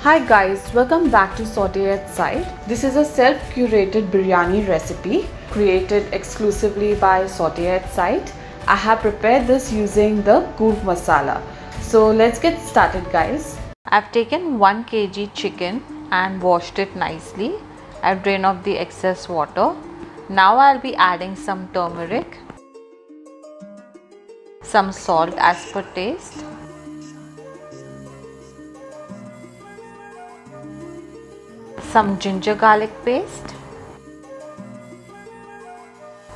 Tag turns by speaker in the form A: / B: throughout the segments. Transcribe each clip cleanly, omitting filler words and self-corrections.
A: Hi guys, welcome back to Saute at Side. This is a self-curated biryani recipe created exclusively by Saute at Side. I have prepared this using the Coorg masala. So let's get started guys.
B: I've taken 1 kg chicken and washed it nicely. I've drained off the excess water. Now I'll be adding some turmeric, some salt as per taste, some ginger garlic paste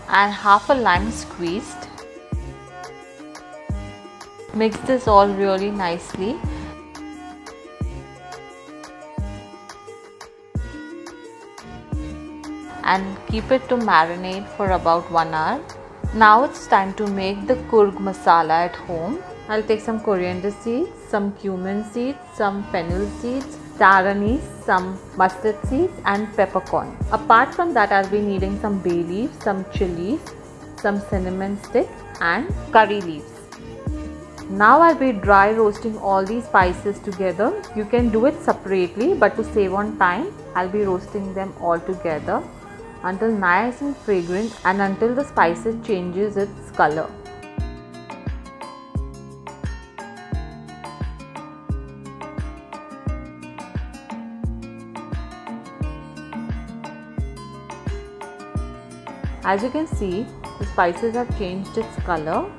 B: and half a lime squeezed. Mix this all really nicely. And keep it to marinate for about 1 hour. Now it's time to make the Coorg masala at home. I'll take some coriander seeds, some cumin seeds, some fennel seeds, star anise, some mustard seeds and peppercorn. Apart from that, I'll be needing some bay leaves, some chilies, some cinnamon stick and curry leaves. Now I'll be dry roasting all these spices together. You can do it separately, but to save on time, I'll be roasting them all together until nice and fragrant and until the spices changes its color. As you can see, the spices have changed its color.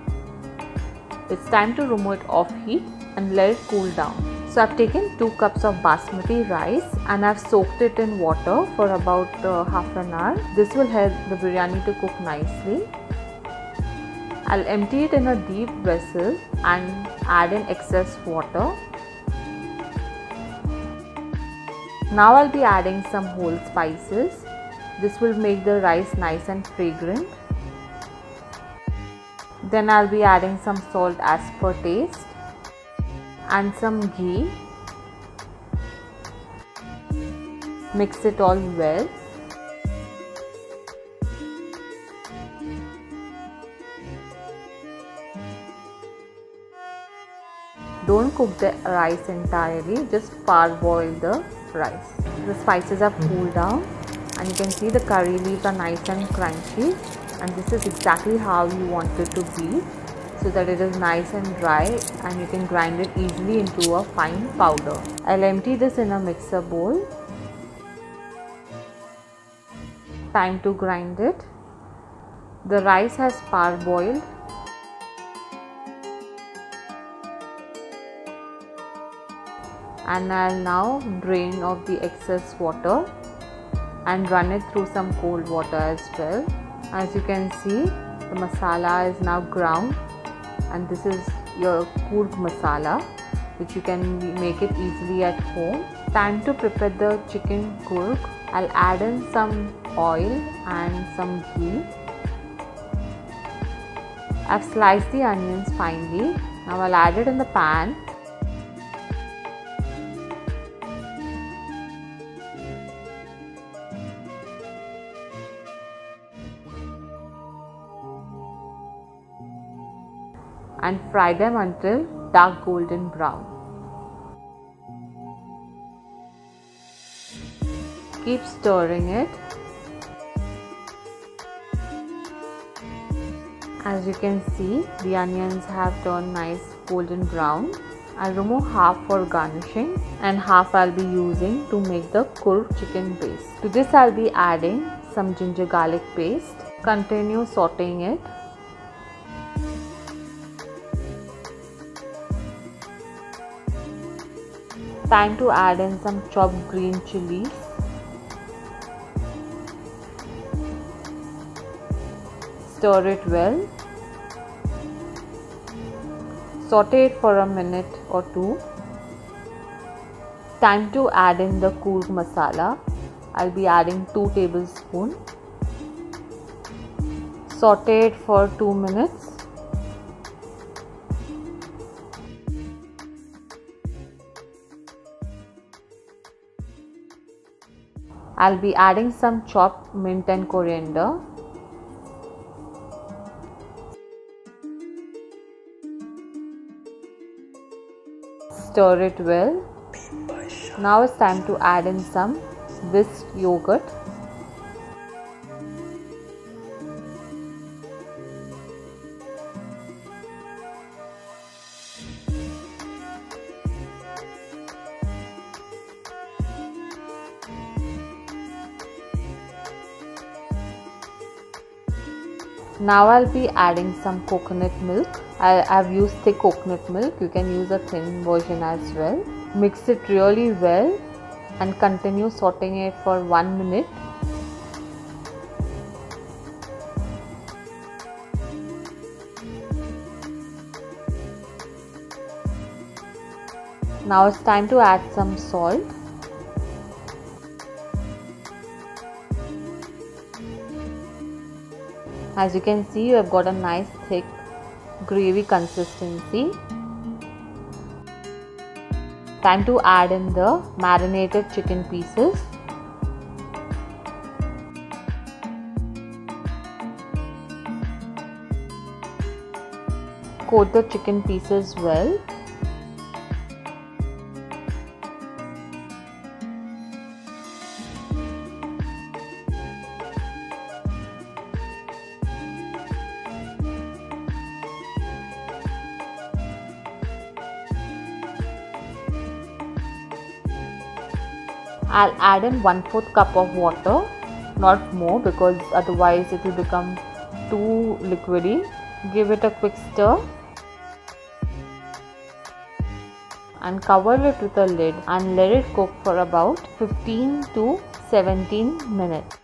B: It's time to remove it off heat and let it cool down. So I've taken 2 cups of basmati rice and I've soaked it in water for about half an hour. This will help the biryani to cook nicely. I'll empty it in a deep vessel and add in excess water. Now I'll be adding some whole spices. This will make the rice nice and fragrant. Then I'll be adding some salt as per taste and some ghee. Mix it all well. Don't cook the rice entirely, just parboil the rice. The spices have cooled down and you can see the curry leaves are nice and crunchy, and this is exactly how you want it to be, so that it is nice and dry and you can grind it easily into a fine powder. I'll empty this in a mixer bowl. Time to grind it. The rice has parboiled. And I'll now drain off the excess water and run it through some cold water as well. As you can see, the masala is now ground, and this is your Coorg masala, which you can make it easily at home. Time to prepare the chicken Coorg. I'll add in some oil and some ghee. I've sliced the onions finely. Now I'll add it in the pan. And fry them until dark golden brown. Keep stirring it. As you can see, the onions have turned nice golden brown. I'll remove half for garnishing and half I'll be using to make the Coorg chicken base. To this I'll be adding some ginger garlic paste. Continue sauteing it. Time to add in some chopped green chilies. Stir it well. Saute it for a minute or 2. Time to add in the Coorg masala. I'll be adding 2 tablespoons. Saute it for 2 minutes. I'll be adding some chopped mint and coriander. Stir it well. Now it's time to add in some whisked yogurt. Now I'll be adding some coconut milk. I've used thick coconut milk. You can use a thin version as well. Mix it really well and continue sauteing it for 1 minute. Now it's time to add some salt. As you can see, you have got a nice thick gravy consistency. Time to add in the marinated chicken pieces. Coat the chicken pieces well. I'll add in 1/4 cup of water, not more, because otherwise it will become too liquidy. Give it a quick stir and cover it with a lid and let it cook for about 15 to 17 minutes.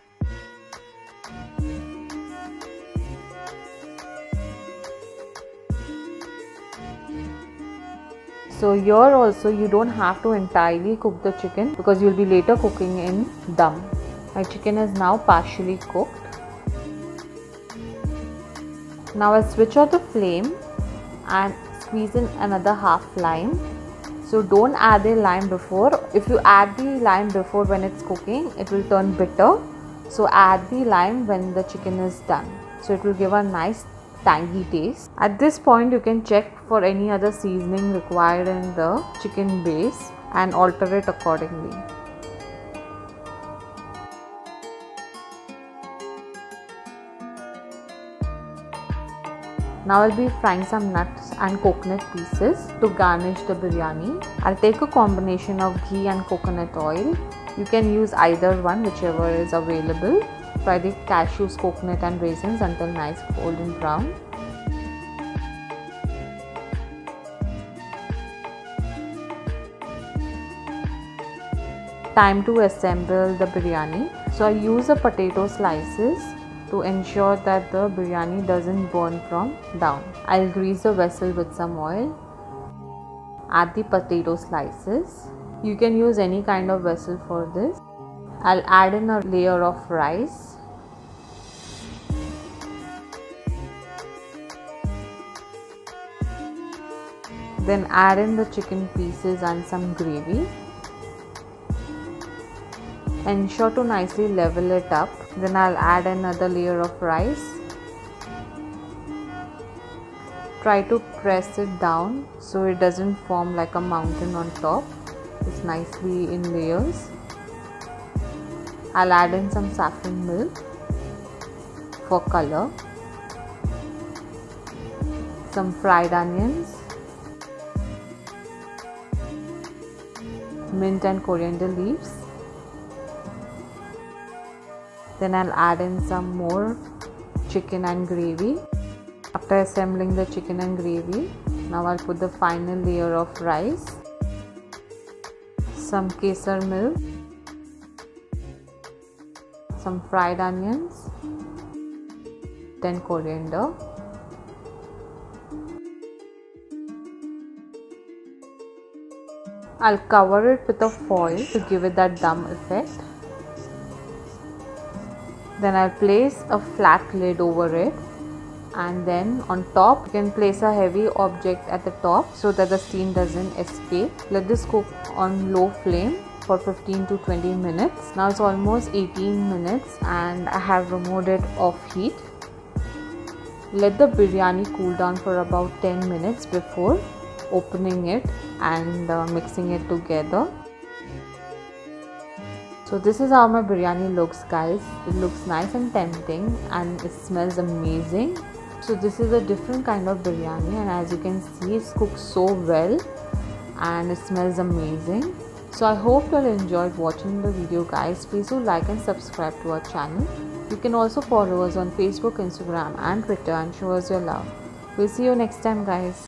B: So here also you don't have to entirely cook the chicken because you'll be later cooking in dum. My chicken is now partially cooked. Now I'll switch off the flame and squeeze in another half lime. So don't add the lime before. If you add the lime before when it's cooking, it will turn bitter. So add the lime when the chicken is done. So it will give a nice tangy taste. At this point you can check for any other seasoning required in the chicken base and alter it accordingly. Now I'll be frying some nuts and coconut pieces to garnish the biryani. I'll take a combination of ghee and coconut oil. You can use either one, whichever is available. Fry the cashews, coconut and raisins until nice golden brown. Time to assemble the biryani. So I use a potato slices to ensure that the biryani doesn't burn from down. I'll grease the vessel with some oil. Add the potato slices. You can use any kind of vessel for this. I'll add in a layer of rice. Then add in the chicken pieces and some gravy. Ensure to nicely level it up. Then I'll add another layer of rice. Try to press it down so it doesn't form like a mountain on top. It's nicely in layers. I'll add in some saffron milk for color. Some fried onions. Mint and coriander leaves. Then I'll add in some more chicken and gravy. After assembling the chicken and gravy, now I'll put the final layer of rice, some kesar milk, some fried onions, then coriander. I'll cover it with a foil to give it that dum effect. Then I'll place a flat lid over it, and then on top you can place a heavy object at the top so that the steam doesn't escape. Let this cook on low flame for 15 to 20 minutes. Now it's almost 18 minutes and I have removed it off heat. Let the biryani cool down for about 10 minutes before opening it and mixing it together. So this is how my biryani looks, guys. It looks nice and tempting and it smells amazing. So this is a different kind of biryani, and as you can see, it's cooked so well and it smells amazing. So I hope you all enjoyed watching the video, guys. Please do like and subscribe to our channel. You can also follow us on Facebook, Instagram and Twitter and show us your love. We'll see you next time, guys.